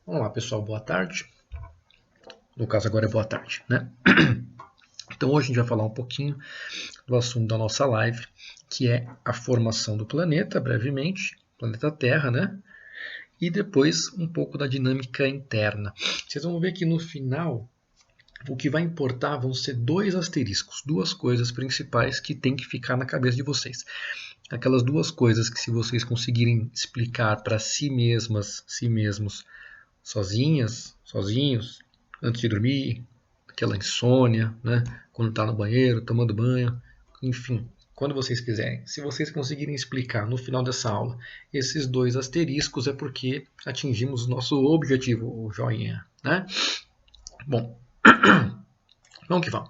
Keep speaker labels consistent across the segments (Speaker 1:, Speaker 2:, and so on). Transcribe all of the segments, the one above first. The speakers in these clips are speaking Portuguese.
Speaker 1: Vamos lá, pessoal, boa tarde. No caso, agora é boa tarde, né? Então, hoje a gente vai falar um pouquinho do assunto da nossa live, que é a formação do planeta, brevemente, planeta Terra, né? E depois um pouco da dinâmica interna. Vocês vão ver que no final, o que vai importar vão ser dois asteriscos, duas coisas principais que tem que ficar na cabeça de vocês. Aquelas duas coisas que, se vocês conseguirem explicar para si mesmos, sozinhos, antes de dormir, aquela insônia, né? Quando está no banheiro, tomando banho, enfim, quando vocês quiserem. Se vocês conseguirem explicar no final dessa aula esses dois asteriscos, é porque atingimos o nosso objetivo, o joinha, né? Bom, vamos que vamos.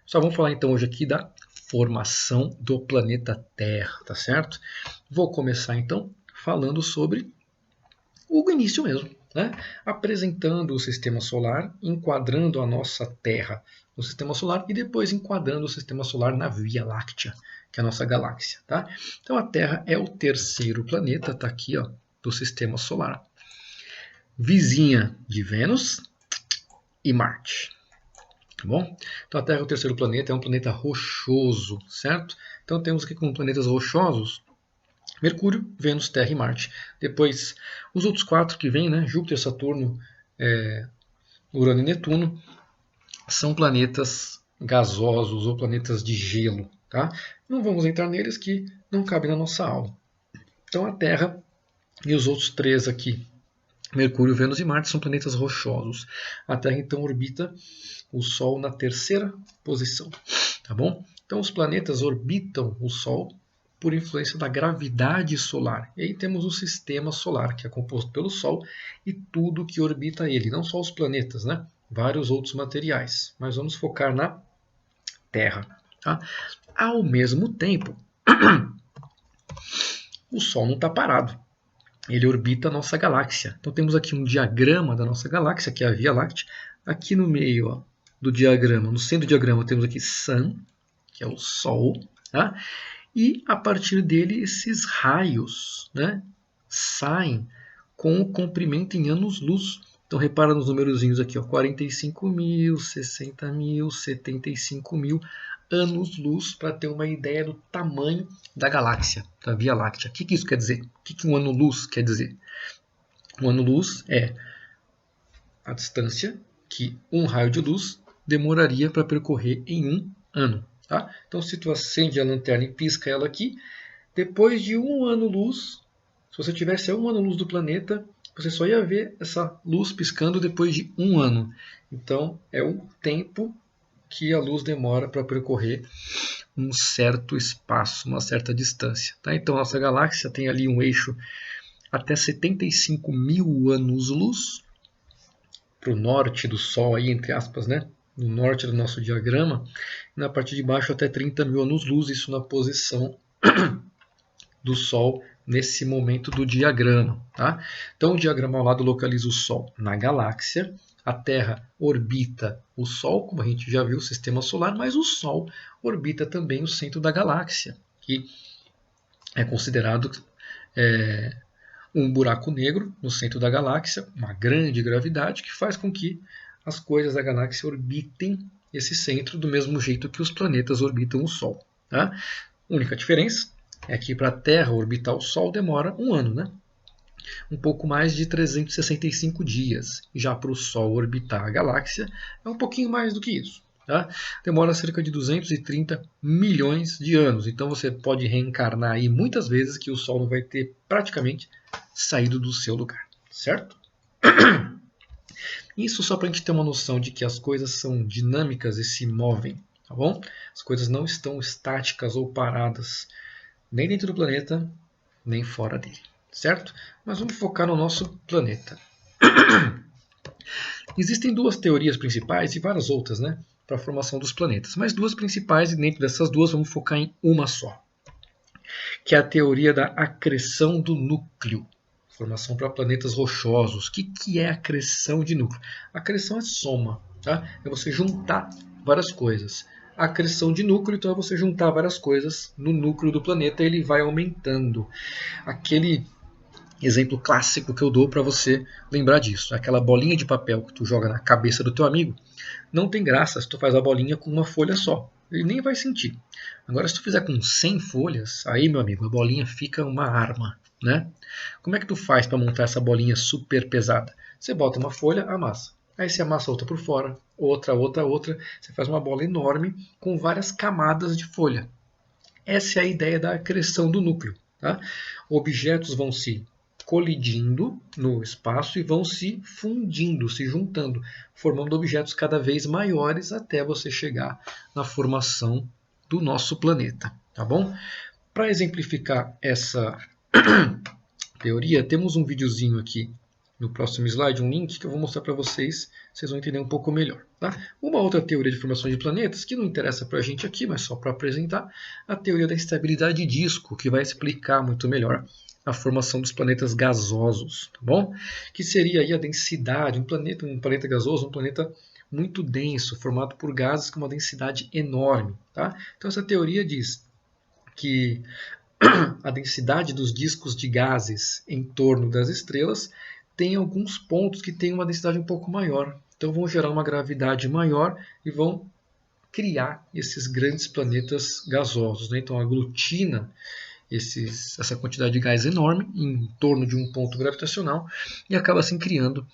Speaker 1: Só vamos falar então hoje aqui da formação do planeta Terra, tá certo? Vou começar então falando sobre o início mesmo, né? Apresentando o sistema solar, enquadrando a nossa Terra no sistema solar e depois enquadrando o sistema solar na Via Láctea, que é a nossa galáxia, tá? Então a Terra é o terceiro planeta, tá aqui, ó, do sistema solar. Vizinha de Vênus e Marte. Tá bom? Então a Terra é o terceiro planeta, é um planeta rochoso, certo? Então temos aqui como planetas rochosos Mercúrio, Vênus, Terra e Marte. Depois, os outros quatro que vêm, né? Júpiter, Saturno, Urano e Netuno, são planetas gasosos ou planetas de gelo. Tá? Não vamos entrar neles que não cabem na nossa aula. Então a Terra e os outros três aqui, Mercúrio, Vênus e Marte, são planetas rochosos. A Terra então orbita o Sol na terceira posição. Tá bom? Então os planetas orbitam o Sol por influência da gravidade solar. E aí temos o sistema solar, que é composto pelo Sol e tudo que orbita ele, não só os planetas, né? Vários outros materiais. Mas vamos focar na Terra. Tá? Ao mesmo tempo, o Sol não está parado. Ele orbita a nossa galáxia. Então temos aqui um diagrama da nossa galáxia, que é a Via Láctea. Aqui no meio, ó, do diagrama, no centro do diagrama, temos aqui Sun, que é o Sol, tá? E a partir dele esses raios, né, saem com o comprimento em anos-luz. Então repara nos numerozinhos aqui, ó, 45.000, 60.000, 75.000 anos-luz, para ter uma ideia do tamanho da galáxia, da Via Láctea. O que isso quer dizer? O que um ano-luz quer dizer? Um ano-luz é a distância que um raio de luz demoraria para percorrer em um ano. Tá? Então, se tu acende a lanterna e pisca ela aqui, depois de um ano-luz, se você tivesse a um ano-luz do planeta, você só ia ver essa luz piscando depois de um ano. Então, é o tempo que a luz demora para percorrer um certo espaço, uma certa distância. Tá? Então, nossa galáxia tem ali um eixo até 75.000 anos-luz para o norte do Sol, aí, entre aspas, né? No norte do nosso diagrama, e na parte de baixo até 30.000 anos-luz, isso na posição do Sol nesse momento do diagrama. Tá? Então o diagrama ao lado localiza o Sol na galáxia, a Terra orbita o Sol, como a gente já viu, o sistema solar, mas o Sol orbita também o centro da galáxia, que é considerado um buraco negro no centro da galáxia, uma grande gravidade que faz com que as coisas da galáxia orbitem esse centro do mesmo jeito que os planetas orbitam o Sol. Tá? A única diferença é que para a Terra orbitar o Sol demora um ano, né? Um pouco mais de 365 dias. Já para o Sol orbitar a galáxia é um pouquinho mais do que isso. Tá? Demora cerca de 230 milhões de anos. Então você pode reencarnar aí muitas vezes que o Sol não vai ter praticamente saído do seu lugar. Certo? Isso só para a gente ter uma noção de que as coisas são dinâmicas e se movem. Tá bom? As coisas não estão estáticas ou paradas, nem dentro do planeta, nem fora dele. Certo? Mas vamos focar no nosso planeta. Existem duas teorias principais e várias outras, né, para a formação dos planetas. Mas duas principais, e dentro dessas duas vamos focar em uma só, que é a teoria da acreção do núcleo. Formação para planetas rochosos. O que é acreção de núcleo? A acreção é soma, tá? É você juntar várias coisas. A acreção de núcleo, então, é você juntar várias coisas no núcleo do planeta e ele vai aumentando. Aquele Exemplo clássico que eu dou para você lembrar disso. Aquela bolinha de papel que tu joga na cabeça do teu amigo, não tem graça se tu faz a bolinha com uma folha só. Ele nem vai sentir. Agora, se tu fizer com 100 folhas, aí, meu amigo, a bolinha fica uma arma, né? Como é que tu faz para montar essa bolinha super pesada? Você bota uma folha, amassa. Aí você amassa outra por fora, outra. Você faz uma bola enorme com várias camadas de folha. Essa é a ideia da acreção do núcleo. Tá? Objetos vão se colidindo no espaço e vão se fundindo, se juntando, formando objetos cada vez maiores até você chegar na formação do nosso planeta. Tá bom? Para exemplificar essa teoria, temos um videozinho aqui no próximo slide, um link que eu vou mostrar para vocês, vocês vão entender um pouco melhor. Tá? Uma outra teoria de formação de planetas, que não interessa para a gente aqui, mas só para apresentar, a teoria da estabilidade de disco, que vai explicar muito melhor a formação dos planetas gasosos, tá bom? Que seria aí a densidade, um planeta gasoso, um planeta muito denso, formado por gases com uma densidade enorme. Tá? Então essa teoria diz que a densidade dos discos de gases em torno das estrelas tem alguns pontos que têm uma densidade um pouco maior. Então vão gerar uma gravidade maior e vão criar esses grandes planetas gasosos. Né? Então aglutina essa quantidade de gás enorme em torno de um ponto gravitacional e acaba assim criando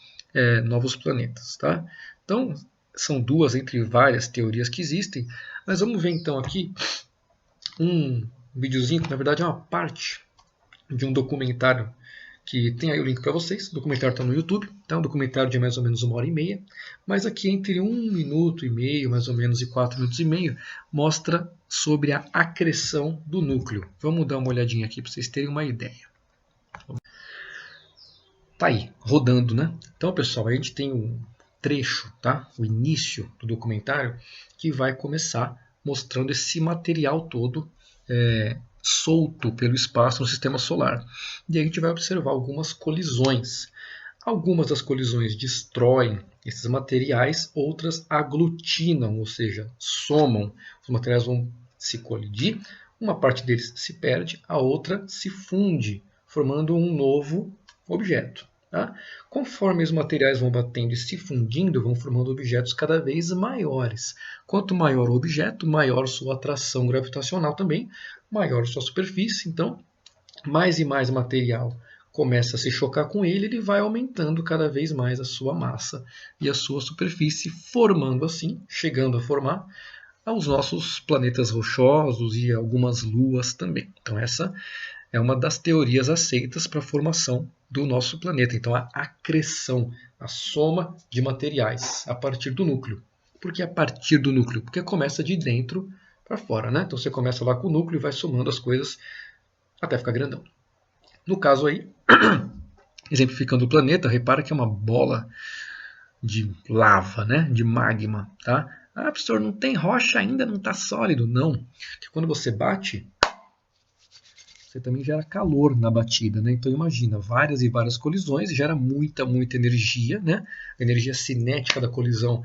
Speaker 1: novos planetas. Tá? Então são duas entre várias teorias que existem, mas vamos ver então aqui um videozinho que na verdade é uma parte de um documentário que tem aí o link para vocês. O documentário está no YouTube, tá? Um documentário de mais ou menos 1h30, mas aqui entre 1 minuto e meio, mais ou menos, e 4 minutos e meio, mostra sobre a acreção do núcleo. Vamos dar uma olhadinha aqui para vocês terem uma ideia. Tá aí, rodando, né? Então, pessoal, a gente tem um trecho, tá? O início do documentário, que vai começar mostrando esse material todo solto pelo espaço no sistema solar. E aí a gente vai observar algumas colisões. Algumas das colisões destroem esses materiais, outras aglutinam, ou seja, somam. Os materiais vão se colidir, uma parte deles se perde, a outra se funde, formando um novo objeto. Tá? Conforme os materiais vão batendo e se fundindo, vão formando objetos cada vez maiores. Quanto maior o objeto, maior sua atração gravitacional também, maior sua superfície. Então, mais e mais material começa a se chocar com ele, ele vai aumentando cada vez mais a sua massa e a sua superfície, formando assim, chegando a formar os nossos planetas rochosos e algumas luas também. Então, essa é uma das teorias aceitas para a formação do nosso planeta. Então, a acreção, a soma de materiais a partir do núcleo. Por que a partir do núcleo? Porque começa de dentro para fora, né? Então, você começa lá com o núcleo e vai somando as coisas até ficar grandão. No caso aí, exemplificando o planeta, repara que é uma bola de lava, né? De magma, tá? Ah, professor, não tem rocha ainda, não está sólido. Não, porque quando você bate, você também gera calor na batida, né? Então imagina, várias e várias colisões, gera muita energia, né? A energia cinética da colisão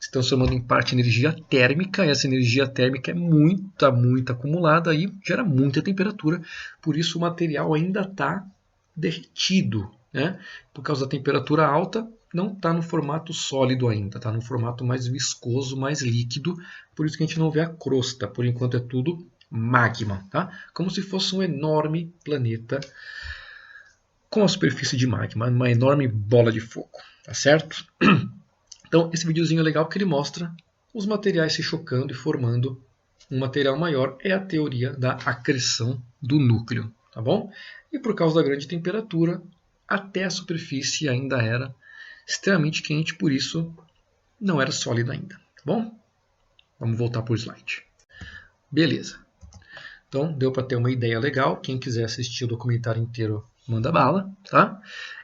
Speaker 1: se transformando em parte energia térmica, e essa energia térmica é muita acumulada e gera muita temperatura, por isso o material ainda está derretido, né? Por causa da temperatura alta, não está no formato sólido ainda, está no formato mais viscoso, mais líquido, por isso que a gente não vê a crosta, por enquanto é tudo magma, tá? Como se fosse um enorme planeta com a superfície de magma, uma enorme bola de fogo, tá certo? Então esse videozinho é legal porque ele mostra os materiais se chocando e formando um material maior, é a teoria da acreção do núcleo, tá bom? E por causa da grande temperatura, até a superfície ainda era extremamente quente, por isso não era sólida ainda, tá bom? Vamos voltar para o slide. Beleza. Então, deu para ter uma ideia legal. Quem quiser assistir o documentário inteiro, manda bala, tá?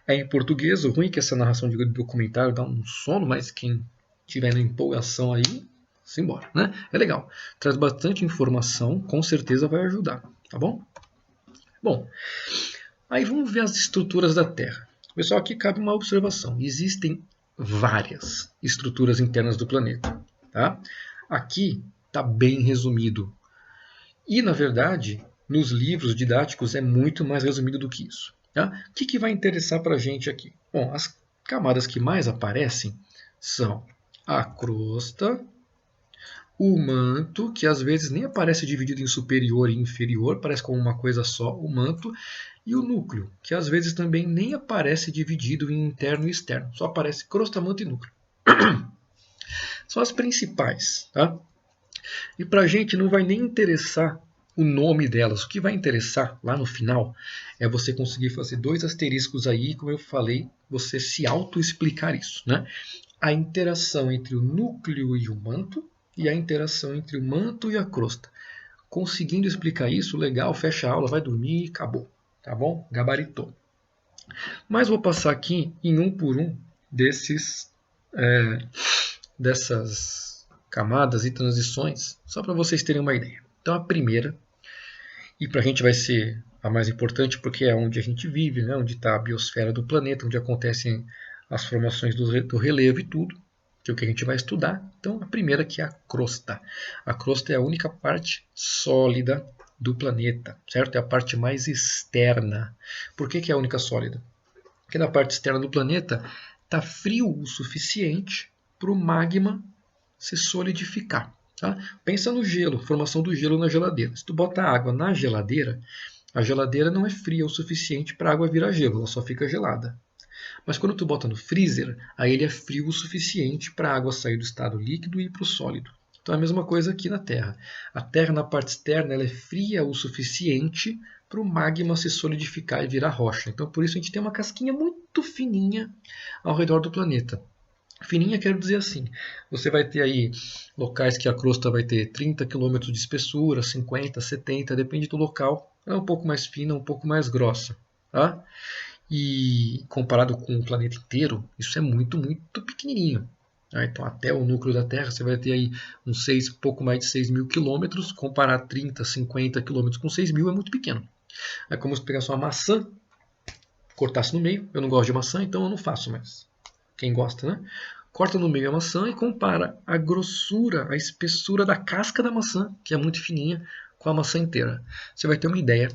Speaker 1: É em português. O ruim é que essa narração de documentário dá um sono, mas quem tiver na empolgação aí, simbora, né? É legal. Traz bastante informação, com certeza vai ajudar, tá bom? Bom, aí vamos ver as estruturas da Terra. Pessoal, aqui cabe uma observação. Existem várias estruturas internas do planeta, tá? Aqui está bem resumido. E, na verdade, nos livros didáticos é muito mais resumido do que isso. Tá? O que vai interessar para a gente aqui? Bom, as camadas que mais aparecem são a crosta, o manto, que às vezes nem aparece dividido em superior e inferior, parece como uma coisa só, o manto, e o núcleo, que às vezes também nem aparece dividido em interno e externo, só aparece crosta, manto e núcleo. São as principais, tá? E para a gente não vai nem interessar o nome delas. O que vai interessar lá no final é você conseguir fazer 2 asteriscos aí, como eu falei, você se auto-explicar isso, né? A interação entre o núcleo e o manto e a interação entre o manto e a crosta. Conseguindo explicar isso, legal, fecha a aula, vai dormir e acabou. Tá bom? Gabaritou. Mas vou passar aqui em um por um dessas camadas e transições, só para vocês terem uma ideia. Então a primeira, e para a gente vai ser a mais importante porque é onde a gente vive, né? Onde está a biosfera do planeta, onde acontecem as formações do relevo e tudo, que é o que a gente vai estudar. Então a primeira que é a crosta. A crosta é a única parte sólida do planeta, certo? É a parte mais externa. Por que é a única sólida? Porque na parte externa do planeta está frio o suficiente para o magma se solidificar. Tá? Pensa no gelo, formação do gelo na geladeira. Se tu bota água na geladeira, a geladeira não é fria o suficiente para a água virar gelo, ela só fica gelada. Mas quando tu bota no freezer, aí ele é frio o suficiente para a água sair do estado líquido e ir para o sólido. Então é a mesma coisa aqui na Terra. A Terra na parte externa ela é fria o suficiente para o magma se solidificar e virar rocha. Então por isso a gente tem uma casquinha muito fininha ao redor do planeta. Fininha quero dizer assim, você vai ter aí locais que a crosta vai ter 30 km de espessura, 50, 70, depende do local. Ela é um pouco mais fina, um pouco mais grossa. Tá? E comparado com o planeta inteiro, isso é muito, muito pequenininho. Tá? Então até o núcleo da Terra você vai ter aí pouco mais de 6 mil quilômetros. Comparar 30, 50 quilômetros com 6 mil é muito pequeno. É como se pegasse uma maçã, cortasse no meio. Eu não gosto de maçã, então eu não faço mais. Quem gosta, né? Corta no meio a maçã e compara a grossura, a espessura da casca da maçã, que é muito fininha, com a maçã inteira. Você vai ter uma ideia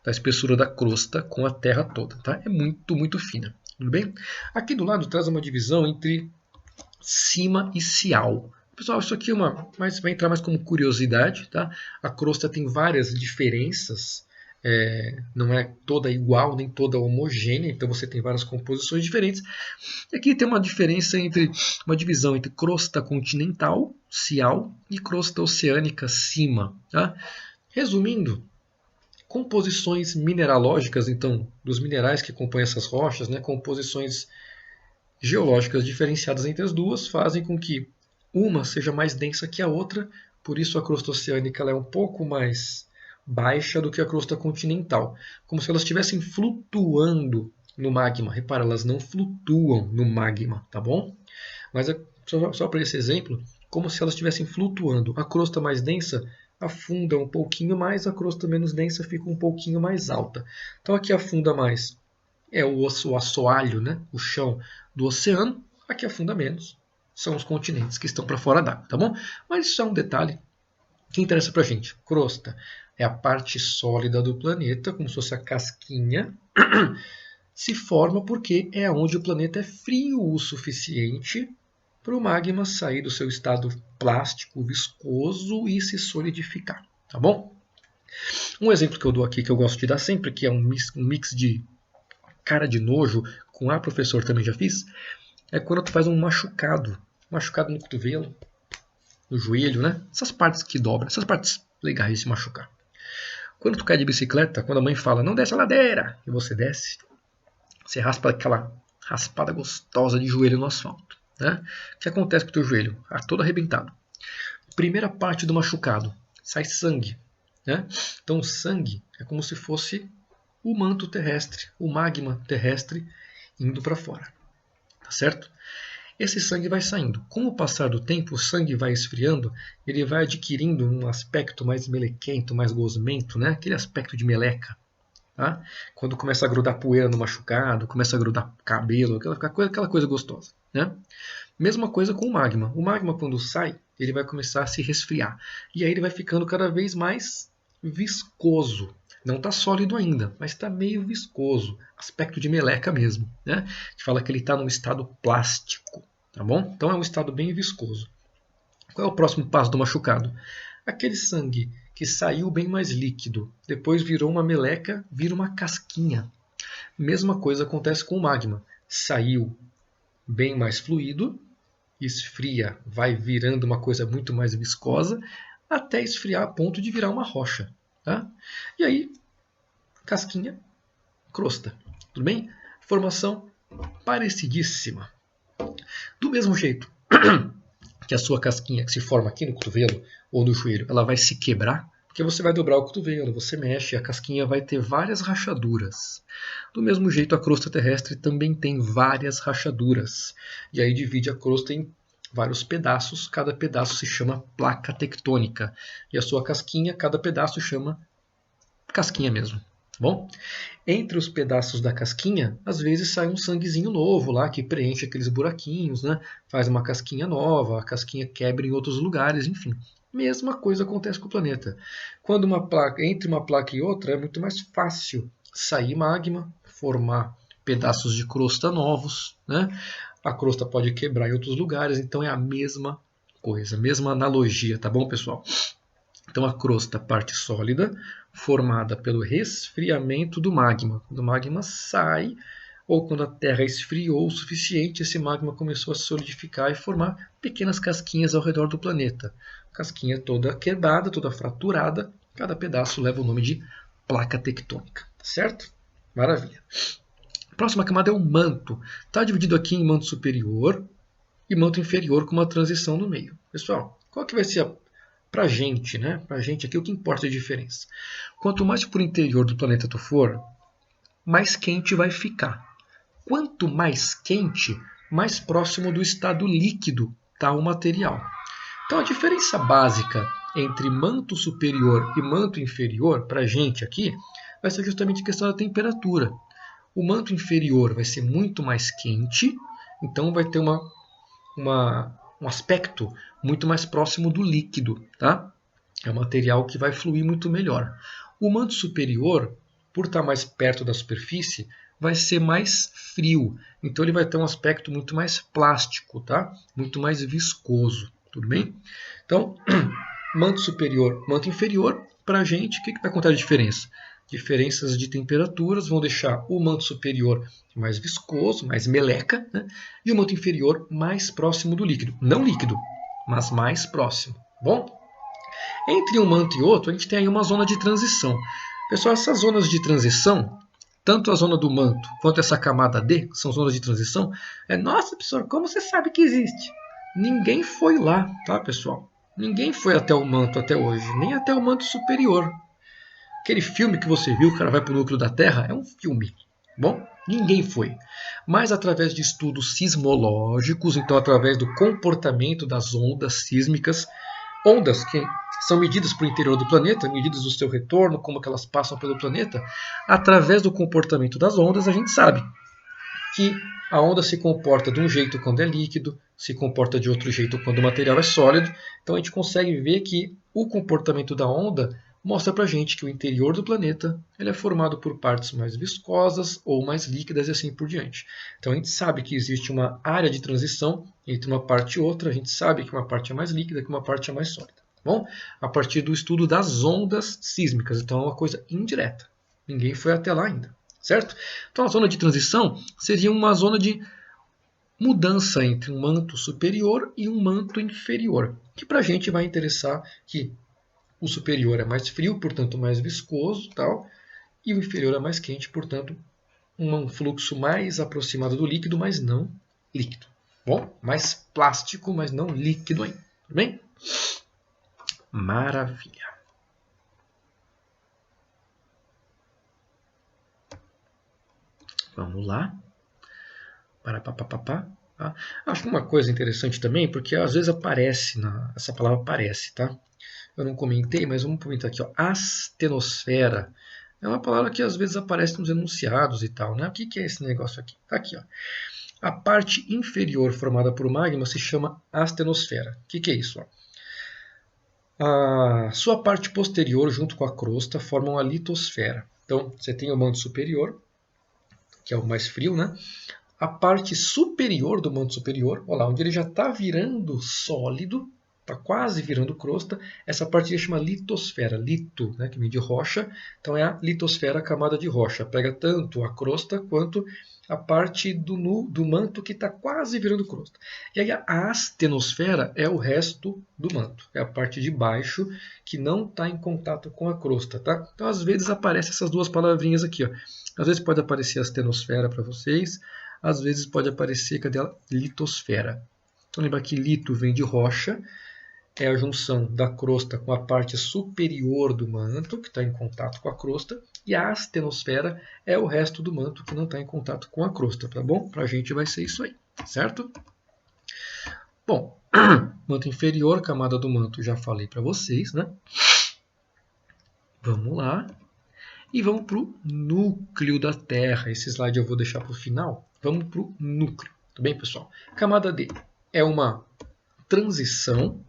Speaker 1: da espessura da crosta com a Terra toda. Tá? É muito, muito fina. Tudo bem? Aqui do lado traz uma divisão entre cima e cial. Pessoal, isso aqui vai entrar mais como curiosidade. Tá? A crosta tem várias diferenças. Não é toda igual, nem toda homogênea, então você tem várias composições diferentes. E aqui tem uma divisão entre crosta continental, cial, e crosta oceânica, cima. Tá? Resumindo, composições mineralógicas, então, dos minerais que compõem essas rochas, né, composições geológicas diferenciadas entre as duas, fazem com que uma seja mais densa que a outra, por isso a crosta oceânica ela é um pouco mais baixa do que a crosta continental, como se elas estivessem flutuando no magma. Repara, elas não flutuam no magma, tá bom? Mas só para esse exemplo, como se elas estivessem flutuando. A crosta mais densa afunda um pouquinho mais, a crosta menos densa fica um pouquinho mais alta. Então aqui afunda mais é o assoalho, né? O chão do oceano, aqui afunda menos. São os continentes que estão para fora d'água, tá bom? Mas isso é um detalhe que interessa para a gente. Crosta é a parte sólida do planeta, como se fosse a casquinha. Se forma porque é onde o planeta é frio o suficiente para o magma sair do seu estado plástico, viscoso e se solidificar, tá bom? Um exemplo que eu dou aqui, que eu gosto de dar sempre, que é um mix de cara de nojo com professor também já fiz, é quando tu faz um machucado no cotovelo, no joelho, né? Essas partes que dobram, essas partes legais de se machucar. Quando tu cai de bicicleta, quando a mãe fala, não desce a ladeira, e você desce, você raspa aquela raspada gostosa de joelho no asfalto. Né? O que acontece com o teu joelho? Todo arrebentado. Primeira parte do machucado, sai sangue. Né? Então o sangue é como se fosse o manto terrestre, o magma terrestre indo para fora. Tá certo? Esse sangue vai saindo. Com o passar do tempo, o sangue vai esfriando, ele vai adquirindo um aspecto mais melequento, mais gosmento, né? Aquele aspecto de meleca. Tá? Quando começa a grudar poeira no machucado, começa a grudar cabelo, aquela coisa gostosa. Né? Mesma coisa com o magma. O magma, quando sai, ele vai começar a se resfriar. E aí ele vai ficando cada vez mais viscoso. Não está sólido ainda, mas está meio viscoso, aspecto de meleca mesmo, né? A gente fala que ele está num estado plástico, tá bom? Então é um estado bem viscoso. Qual é o próximo passo do machucado? Aquele sangue que saiu bem mais líquido, depois virou uma meleca, vira uma casquinha. Mesma coisa acontece com o magma. Saiu bem mais fluido, esfria, vai virando uma coisa muito mais viscosa, até esfriar a ponto de virar uma rocha. Tá? E aí, casquinha, crosta. Tudo bem? Formação parecidíssima. Do mesmo jeito que a sua casquinha que se forma aqui no cotovelo ou no joelho, ela vai se quebrar, porque você vai dobrar o cotovelo, você mexe, a casquinha vai ter várias rachaduras. Do mesmo jeito, a crosta terrestre também tem várias rachaduras. E aí divide a crosta em vários pedaços, cada pedaço se chama placa tectônica. E a sua casquinha, cada pedaço chama casquinha mesmo. Bom, entre os pedaços da casquinha, às vezes sai um sanguezinho novo lá que preenche aqueles buraquinhos, né? Faz uma casquinha nova, a casquinha quebra em outros lugares, enfim. Mesma coisa acontece com o planeta. Quando entre uma placa e outra é muito mais fácil sair magma, formar pedaços de crosta novos, né? A crosta pode quebrar em outros lugares, então é a mesma coisa, mesma analogia, tá bom, pessoal? Então a crosta, parte sólida, formada pelo resfriamento do magma. Quando o magma sai, ou quando a Terra esfriou o suficiente, esse magma começou a solidificar e formar pequenas casquinhas ao redor do planeta. Casquinha toda quebrada, toda fraturada, cada pedaço leva o nome de placa tectônica, certo? Maravilha. A próxima camada é o manto. Está dividido aqui em manto superior e manto inferior com uma transição no meio. Pessoal, qual que vai ser pra gente, né? Pra gente aqui, o que importa é a diferença. Quanto mais para o interior do planeta tu for, mais quente vai ficar. Quanto mais quente, mais próximo do estado líquido está o material. Então a diferença básica entre manto superior e manto inferior, para a gente aqui, vai ser justamente a questão da temperatura. O manto inferior vai ser muito mais quente, então vai ter um aspecto muito mais próximo do líquido, tá? É um material que vai fluir muito melhor. O manto superior, por estar mais perto da superfície, vai ser mais frio. Então ele vai ter um aspecto muito mais plástico, tá? Muito mais viscoso, tudo bem? Então, manto superior, manto inferior, para a gente, o que vai contar a diferença? Diferenças de temperaturas vão deixar o manto superior mais viscoso, mais meleca, né? E o manto inferior mais próximo do líquido. Não líquido, mas mais próximo. Bom? Entre um manto e outro, a gente tem aí uma zona de transição. Pessoal, essas zonas de transição, tanto a zona do manto quanto essa camada D, que são zonas de transição, nossa, professor, como você sabe que existe? Ninguém foi lá, tá, pessoal? Ninguém foi até o manto até hoje, nem até o manto superior. Aquele filme que você viu, o cara vai para o núcleo da Terra, é um filme. Bom, ninguém foi. Mas através de estudos sismológicos, então através do comportamento das ondas sísmicas, ondas que são medidas para o interior do planeta, medidas do seu retorno, como que elas passam pelo planeta, através do comportamento das ondas, a gente sabe que a onda se comporta de um jeito quando é líquido, se comporta de outro jeito quando o material é sólido. Então a gente consegue ver que o comportamento da onda mostra para a gente que o interior do planeta ele é formado por partes mais viscosas ou mais líquidas e assim por diante. Então a gente sabe que existe uma área de transição entre uma parte e outra, a gente sabe que uma parte é mais líquida, que uma parte é mais sólida. Bom, a partir do estudo das ondas sísmicas, então é uma coisa indireta. Ninguém foi até lá ainda, certo? Então a zona de transição seria uma zona de mudança entre um manto superior e um manto inferior, que para a gente vai interessar que o superior é mais frio, portanto mais viscoso, tal, e o inferior é mais quente, portanto um fluxo mais aproximado do líquido, mas não líquido. Bom, mais plástico, mas não líquido ainda. Tudo bem? Maravilha. Vamos lá. Tá? Acho uma coisa interessante também, porque às vezes aparece, essa palavra aparece, tá? Eu não comentei, mas vamos comentar aqui, ó, astenosfera. É uma palavra que às vezes aparece nos enunciados e tal, né? O que é esse negócio aqui? Tá aqui, ó. A parte inferior formada por magma se chama astenosfera. O que é isso? Ó? A sua parte posterior, junto com a crosta, formam a litosfera. Então, você tem o manto superior, que é o mais frio, né? A parte superior do manto superior, olha lá, onde ele já está virando sólido, está quase virando crosta, essa parte se chama litosfera, lito, né, que vem de rocha, então é a litosfera, a camada de rocha, pega tanto a crosta quanto a parte do manto que está quase virando crosta. E aí a astenosfera é o resto do manto, é a parte de baixo que não está em contato com a crosta, tá? Então às vezes aparecem essas duas palavrinhas aqui, ó. Às vezes pode aparecer astenosfera para vocês, às vezes pode aparecer, cadê ela? Litosfera. Então lembra que lito vem de rocha, é a junção da crosta com a parte superior do manto, que está em contato com a crosta, e a astenosfera é o resto do manto que não está em contato com a crosta, tá bom? Para a gente vai ser isso aí, certo? Bom, manto inferior, camada do manto, já falei para vocês, né? Vamos lá. E vamos para o núcleo da Terra. Esse slide eu vou deixar para o final. Vamos para o núcleo. Tudo bem, pessoal? Camada D é uma transição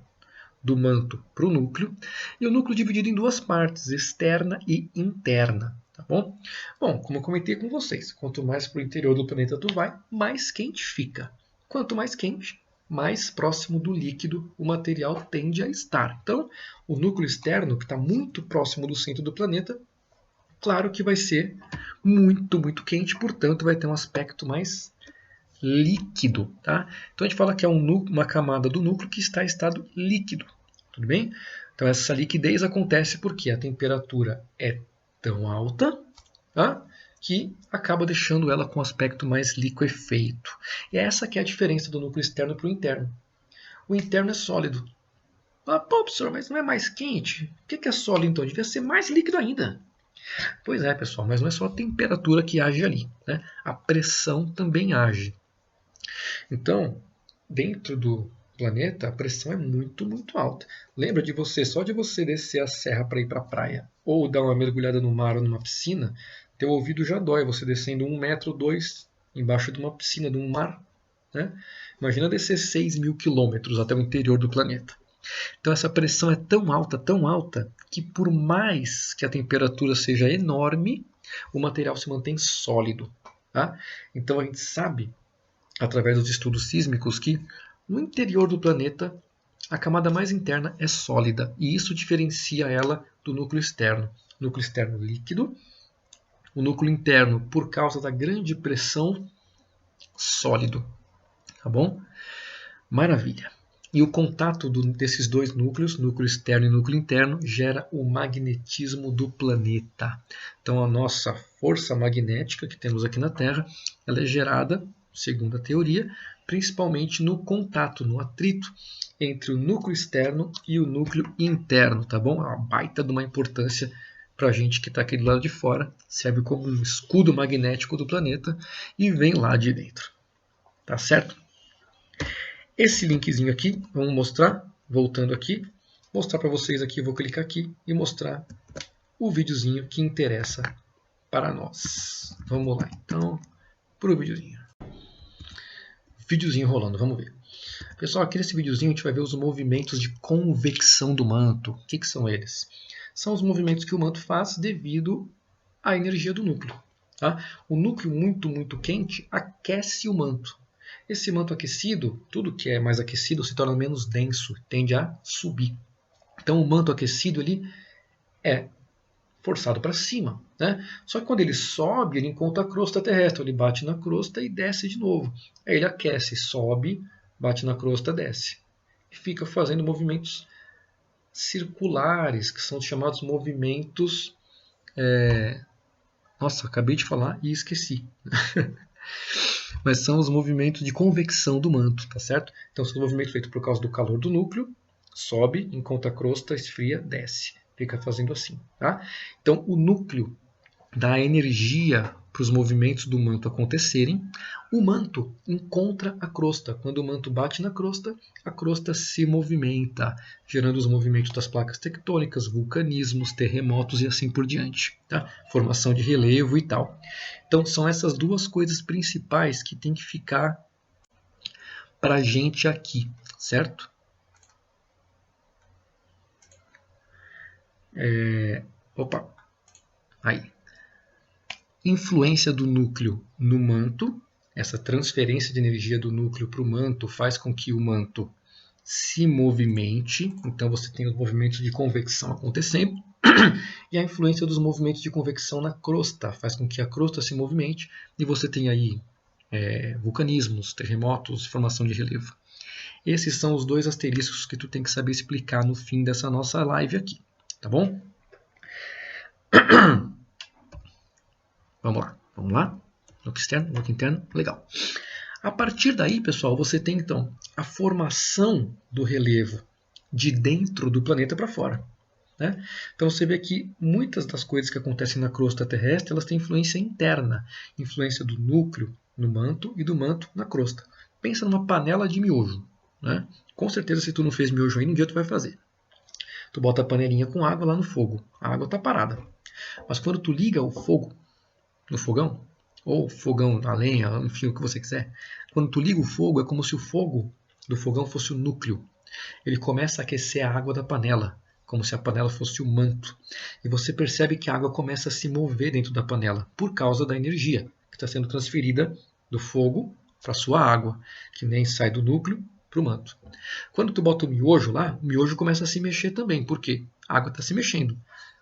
Speaker 1: do manto para o núcleo. E o núcleo é dividido em duas partes, externa e interna. Tá bom? Bom, como eu comentei com vocês, quanto mais para o interior do planeta tu vai, mais quente fica. Quanto mais quente, mais próximo do líquido o material tende a estar. Então, o núcleo externo, que está muito próximo do centro do planeta, claro que vai ser muito, muito quente, portanto vai ter um aspecto mais líquido. Tá? Então a gente fala que é uma camada do núcleo que está em estado líquido. Tudo bem? Então essa liquidez acontece porque a temperatura é tão alta, tá? Que acaba deixando ela com um aspecto mais liquefeito. E essa que é a diferença do núcleo externo para o interno. O interno é sólido. Ah, pô, professor, mas não é mais quente? O que é sólido então? Devia ser mais líquido ainda. Pois é, pessoal, mas não é só a temperatura que age ali, né? A pressão também age. Então, dentro do planeta, a pressão é muito, muito alta. Lembra de você, só de você descer a serra para ir para a praia, ou dar uma mergulhada no mar ou numa piscina, teu ouvido já dói, você descendo 1 metro ou 2 embaixo de uma piscina, de um mar. Né? Imagina descer 6.000 quilômetros até o interior do planeta. Então essa pressão é tão alta, que por mais que a temperatura seja enorme, o material se mantém sólido. Tá? Então a gente sabe, através dos estudos sísmicos, que no interior do planeta a camada mais interna é sólida, e isso diferencia ela do núcleo externo. O núcleo externo líquido, o núcleo interno, por causa da grande pressão, sólido. Tá bom? Maravilha. E o contato desses dois núcleos, núcleo externo e núcleo interno, gera o magnetismo do planeta. Então a nossa força magnética que temos aqui na Terra, ela é gerada, segundo a teoria, principalmente no contato, no atrito entre o núcleo externo e o núcleo interno, tá bom? É uma baita de uma importância para a gente que está aqui do lado de fora, serve como um escudo magnético do planeta e vem lá de dentro. Tá certo? Esse linkzinho aqui, vamos mostrar, voltando aqui, mostrar para vocês aqui, vou clicar aqui e mostrar o videozinho que interessa para nós. Vamos lá, então, para o videozinho. Videozinho rolando, vamos ver. Pessoal, aqui nesse videozinho a gente vai ver os movimentos de convecção do manto. O que são eles? São os movimentos que o manto faz devido à energia do núcleo. Tá? O núcleo muito, muito quente aquece o manto. Esse manto aquecido, tudo que é mais aquecido se torna menos denso, tende a subir. Então o manto aquecido ele é forçado para cima. Né? Só que quando ele sobe, ele encontra a crosta terrestre, ele bate na crosta e desce de novo. Aí ele aquece, sobe, bate na crosta, desce. E fica fazendo movimentos circulares, que são chamados movimentos... Nossa, acabei de falar e esqueci. Mas são os movimentos de convecção do manto, tá certo? Então são movimentos feitos por causa do calor do núcleo, sobe, encontra a crosta, esfria, desce. Fica fazendo assim, tá? Então o núcleo dá energia para os movimentos do manto acontecerem. O manto encontra a crosta. Quando o manto bate na crosta, a crosta se movimenta, gerando os movimentos das placas tectônicas, vulcanismos, terremotos e assim por diante. Tá? Formação de relevo e tal. Então são essas duas coisas principais que tem que ficar para a gente aqui, certo? Opa, aí. Influência do núcleo no manto. Essa transferência de energia do núcleo para o manto faz com que o manto se movimente. Então você tem os movimentos de convecção acontecendo. E a influência dos movimentos de convecção na crosta faz com que a crosta se movimente e você tem aí vulcanismos, terremotos, formação de relevo. Esses são os dois asteriscos que tu tem que saber explicar no fim dessa nossa live aqui, tá bom? Vamos lá. Núcleo externo, núcleo interno, legal. A partir daí, pessoal, você tem então a formação do relevo de dentro do planeta para fora. Né? Então você vê que muitas das coisas que acontecem na crosta terrestre elas têm influência interna, influência do núcleo no manto e do manto na crosta. Pensa numa panela de miojo. Né? Com certeza, se tu não fez miojo ainda, um dia tu vai fazer. Tu bota a panelinha com água lá no fogo. A água está parada. Mas quando tu liga o fogo no fogão, ou fogão a lenha, enfim, o que você quiser, quando tu liga o fogo, é como se o fogo do fogão fosse o núcleo. Ele começa a aquecer a água da panela, como se a panela fosse o manto. E você percebe que a água começa a se mover dentro da panela, por causa da energia que está sendo transferida do fogo para a sua água, que nem sai do núcleo para o manto. Quando tu bota o miojo lá, o miojo começa a se mexer também. Por quê? A água está se mexendo,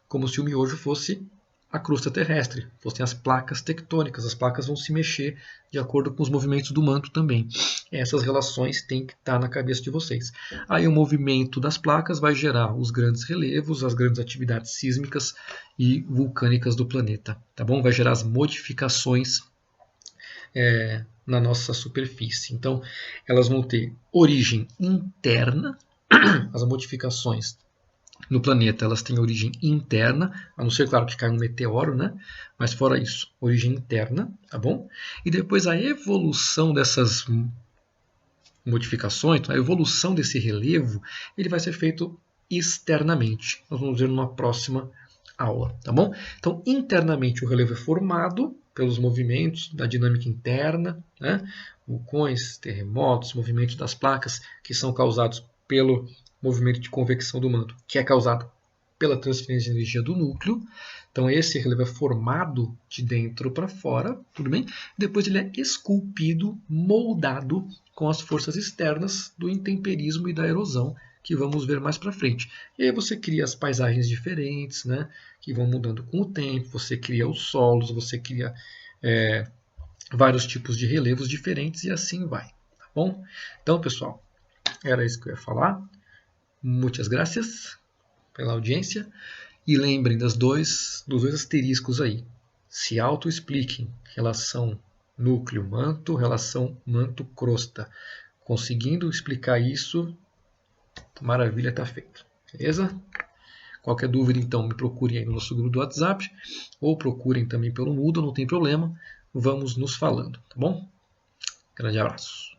Speaker 1: como se o miojo fosse a crosta terrestre, fossem as placas tectônicas. As placas vão se mexer de acordo com os movimentos do manto também. Essas relações têm que estar na cabeça de vocês. Aí o movimento das placas vai gerar os grandes relevos, as grandes atividades sísmicas e vulcânicas do planeta. Tá bom? Vai gerar as modificações na nossa superfície. Então, elas vão ter origem interna, as modificações no planeta elas têm origem interna, a não ser, claro, que cai um meteoro, né? Mas fora isso, origem interna, tá bom? E depois a evolução dessas modificações, a evolução desse relevo, ele vai ser feito externamente. Nós vamos ver numa próxima aula, tá bom? Então, internamente o relevo é formado pelos movimentos da dinâmica interna, né? Vulcões, terremotos, movimentos das placas que são causados pelo movimento de convecção do manto, que é causado pela transferência de energia do núcleo. Então esse relevo é formado de dentro para fora, tudo bem? Depois ele é esculpido, moldado com as forças externas do intemperismo e da erosão, que vamos ver mais para frente. E aí você cria as paisagens diferentes, né, que vão mudando com o tempo, você cria os solos, você cria vários tipos de relevos diferentes e assim vai. Tá bom? Então, pessoal, era isso que eu ia falar. Muitas graças pela audiência. E lembrem dos dois asteriscos aí. Se auto-expliquem. Relação núcleo-manto, relação manto-crosta. Conseguindo explicar isso, maravilha, está feito. Beleza? Qualquer dúvida, então, me procurem aí no nosso grupo do WhatsApp. Ou procurem também pelo Moodle, não tem problema. Vamos nos falando, tá bom? Grande abraço.